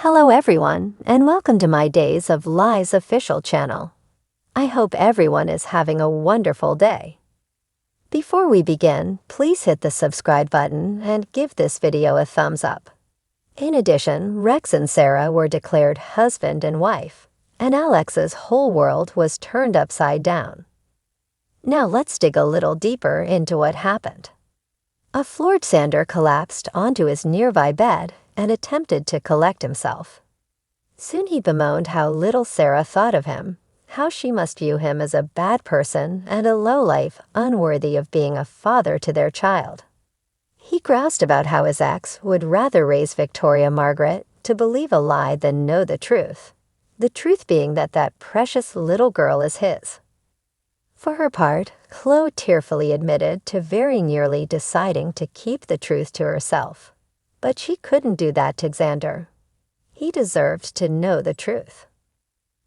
Hello everyone, and welcome to my Days of Lies official channel. I hope everyone is having a wonderful day. Before we begin, please hit the subscribe button and give this video a thumbs up. In addition, Rex and Sarah were declared husband and wife, and Alex's whole world was turned upside down. Now let's dig a little deeper into what happened. A floored Xander collapsed onto his nearby bed and attempted to collect himself. Soon he bemoaned how little Sarah thought of him, how she must view him as a bad person and a lowlife unworthy of being a father to their child. He groused about how his ex would rather raise Victoria Margaret to believe a lie than know the truth being that precious little girl is his. For her part, Chloe tearfully admitted to very nearly deciding to keep the truth to herself. But she couldn't do that to Xander. He deserved to know the truth.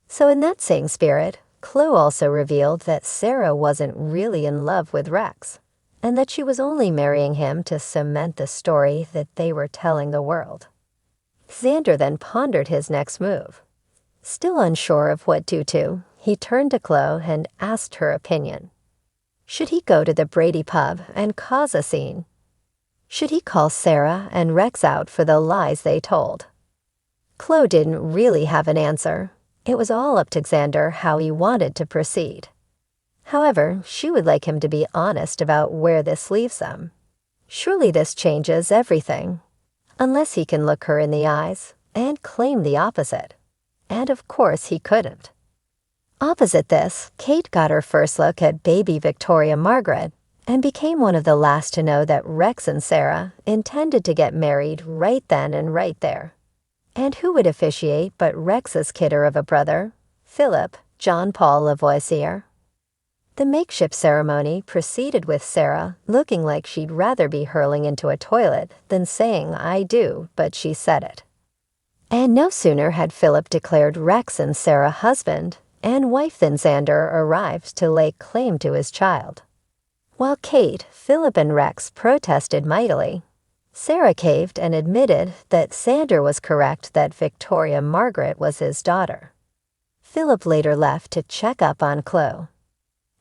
So in that same spirit, Chloe also revealed that Sarah wasn't really in love with Rex, and that she was only marrying him to cement the story that they were telling the world. Xander then pondered his next move. Still unsure of what to do, he turned to Chloe and asked her opinion. Should he go to the Brady pub and cause a scene? Should he call Sarah and Rex out for the lies they told? Chloe didn't really have an answer. It was all up to Xander how he wanted to proceed. However, she would like him to be honest about where this leaves them. Surely this changes everything. Unless he can look her in the eyes and claim the opposite. And of course he couldn't. Opposite this, Kate got her first look at baby Victoria Margaret and became one of the last to know that Rex and Sarah intended to get married right then and right there. And who would officiate but Rex's kidder of a brother, Philip John Paul Lavoisier? The makeshift ceremony proceeded with Sarah looking like she'd rather be hurling into a toilet than saying "I do," but she said it. And no sooner had Philip declared Rex and Sarah husband and wife than Xander arrived to lay claim to his child. While Kate, Philip, and Rex protested mightily, Sarah caved and admitted that Xander was correct that Victoria Margaret was his daughter. Philip later left to check up on Chloe.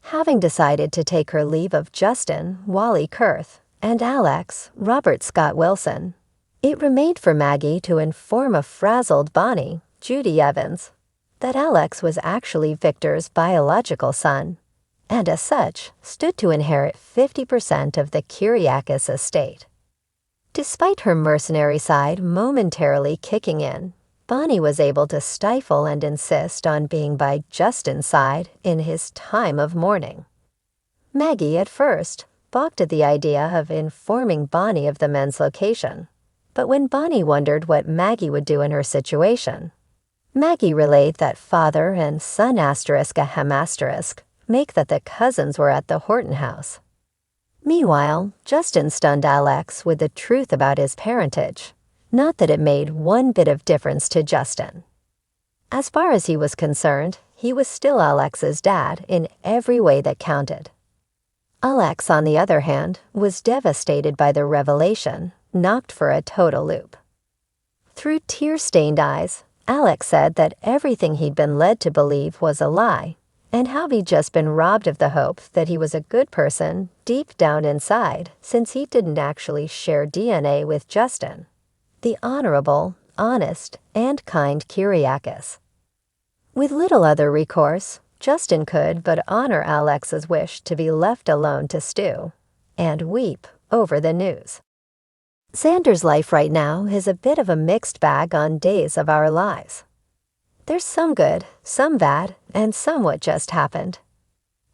Having decided to take her leave of Justin, Wally Kurth, and Alex, Robert Scott Wilson, it remained for Maggie to inform a frazzled Bonnie, Judy Evans, that Alex was actually Victor's biological son, and as such, stood to inherit 50% of the Kyriakis estate. Despite her mercenary side momentarily kicking in, Bonnie was able to stifle and insist on being by Justin's side in his time of mourning. Maggie, at first, balked at the idea of informing Bonnie of the men's location, but when Bonnie wondered what Maggie would do in her situation, Maggie relayed that father and son **** make that the cousins were at the Horton house. Meanwhile, Justin stunned Alex with the truth about his parentage, not that it made one bit of difference to Justin. As far as he was concerned, he was still Alex's dad in every way that counted. Alex, on the other hand, was devastated by the revelation, knocked for a total loop. Through tear-stained eyes, Alex said that everything he'd been led to believe was a lie, and how he'd just been robbed of the hope that he was a good person deep down inside since he didn't actually share DNA with Justin, the honorable, honest, and kind Kyriakis. With little other recourse, Justin could but honor Alex's wish to be left alone to stew and weep over the news. Xander's life right now is a bit of a mixed bag on Days of Our Lives. There's some good, some bad, and some what just happened.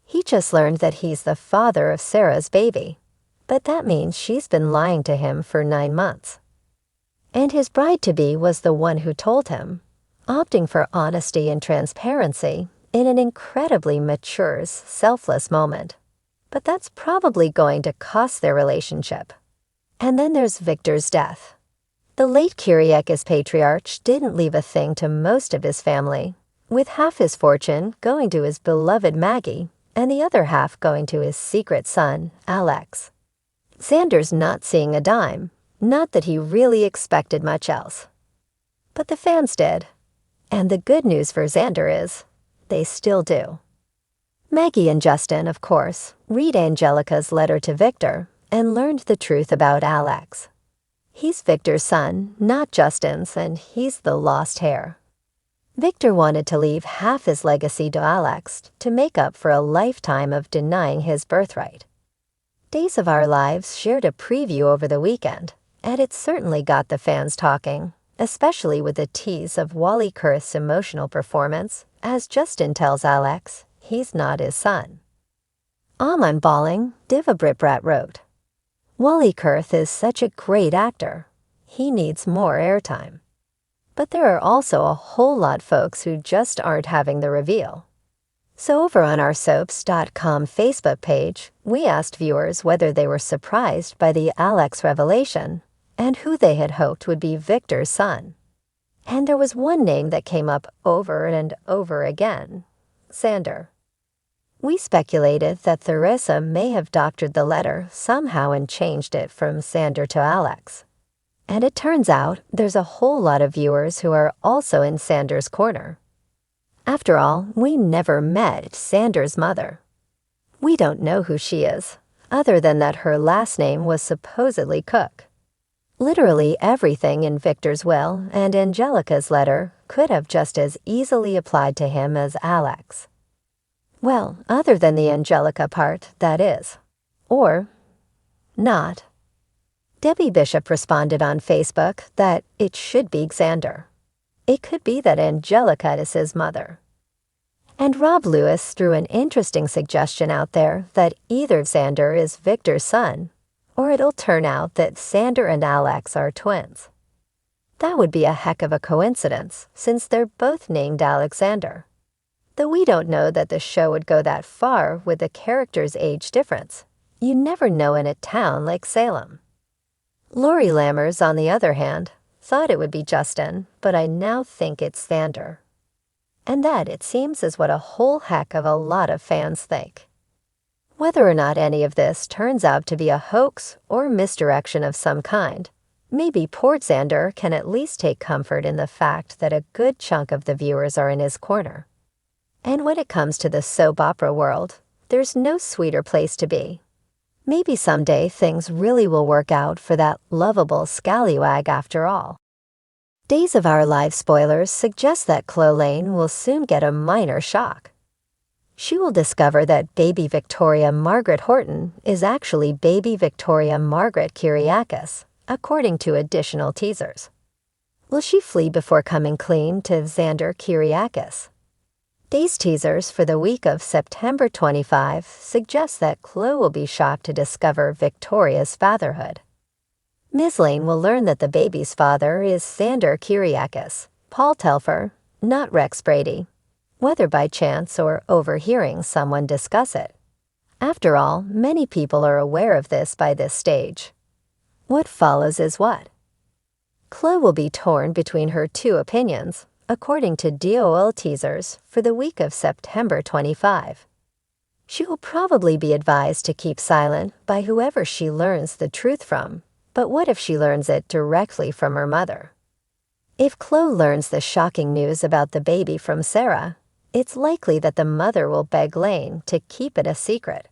He just learned that he's the father of Sarah's baby, but that means she's been lying to him for 9 months. And his bride-to-be was the one who told him, opting for honesty and transparency in an incredibly mature, selfless moment. But that's probably going to cost their relationship. And then there's Victor's death. The late Kyriakis patriarch didn't leave a thing to most of his family, with half his fortune going to his beloved Maggie and the other half going to his secret son, Alex. Xander's not seeing a dime, not that he really expected much else. But the fans did. And the good news for Xander is, they still do. Maggie and Justin, of course, read Angelica's letter to Victor and learned the truth about Alex. He's Victor's son, not Justin's, and he's the lost heir. Victor wanted to leave half his legacy to Alex to make up for a lifetime of denying his birthright. Days of Our Lives shared a preview over the weekend, and it certainly got the fans talking, especially with the tease of Wally Kurth's emotional performance as Justin tells Alex he's not his son. I'm bawling, Diva Britbrat wrote. Wally Kurth is such a great actor. He needs more airtime. But there are also a whole lot folks who just aren't having the reveal. So over on our Soaps.com Facebook page, we asked viewers whether they were surprised by the Alex revelation and who they had hoped would be Victor's son. And there was one name that came up over and over again, Xander. We speculated that Theresa may have doctored the letter somehow and changed it from Xander to Alex. And it turns out there's a whole lot of viewers who are also in Xander's corner. After all, we never met Xander's mother. We don't know who she is, other than that her last name was supposedly Cook. Literally everything in Victor's will and Angelica's letter could have just as easily applied to him as Alex. Well, other than the Angelica part, that is. Or not. Debbie Bishop responded on Facebook that it should be Xander. It could be that Angelica is his mother. And Rob Lewis threw an interesting suggestion out there that either Xander is Victor's son, or it'll turn out that Xander and Alex are twins. That would be a heck of a coincidence, since they're both named Alexander. Though we don't know that the show would go that far with the characters' age difference. You never know in a town like Salem. Lori Lammers, on the other hand, thought it would be Justin, but I now think it's Xander. And that, it seems, is what a whole heck of a lot of fans think. Whether or not any of this turns out to be a hoax or misdirection of some kind, maybe poor Xander can at least take comfort in the fact that a good chunk of the viewers are in his corner. And when it comes to the soap opera world, there's no sweeter place to be. Maybe someday things really will work out for that lovable scallywag after all. Days of Our Lives spoilers suggest that Chloe Lane will soon get a minor shock. She will discover that baby Victoria Margaret Horton is actually baby Victoria Margaret Kyriakis, according to additional teasers. Will she flee before coming clean to Xander Kyriakis? These teasers for the week of September 25 suggest that Chloe will be shocked to discover Victoria's fatherhood. Ms. Lane will learn that the baby's father is Xander Kyriakis, Paul Telfer, not Rex Brady, whether by chance or overhearing someone discuss it. After all, many people are aware of this by this stage. What follows is what? Chloe will be torn between her two opinions, according to DOL teasers for the week of September 25. She will probably be advised to keep silent by whoever she learns the truth from, but what if she learns it directly from her mother? If Chloe learns the shocking news about the baby from Sarah, it's likely that the mother will beg Lane to keep it a secret.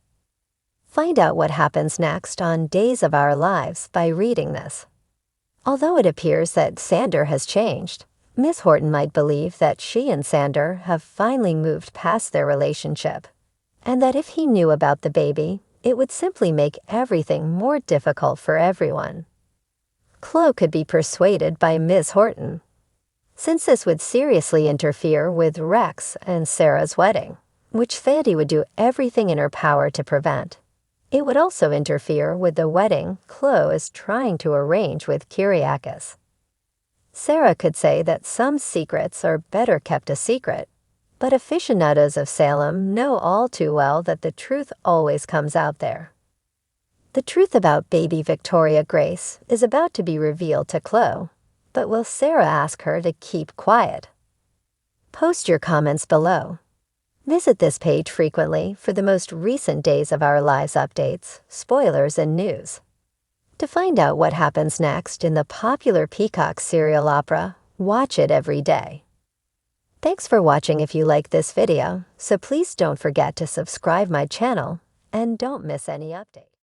Find out what happens next on Days of Our Lives by reading this. Although it appears that Xander has changed, Miss Horton might believe that she and Xander have finally moved past their relationship, and that if he knew about the baby, it would simply make everything more difficult for everyone. Chloe could be persuaded by Miss Horton, since this would seriously interfere with Rex and Sarah's wedding, which Thandi would do everything in her power to prevent. It would also interfere with the wedding Chloe is trying to arrange with Kyriakis. Sarah could say that some secrets are better kept a secret, but aficionados of Salem know all too well that the truth always comes out there. The truth about baby Victoria Grace is about to be revealed to Chloe, but will Sarah ask her to keep quiet? Post your comments below. Visit this page frequently for the most recent Days of Our Lives updates, spoilers, and news. To find out what happens next in the popular Peacock serial opera, Watch it every day. Thanks for watching. If you like this video, so please don't forget to subscribe my channel and don't miss any update.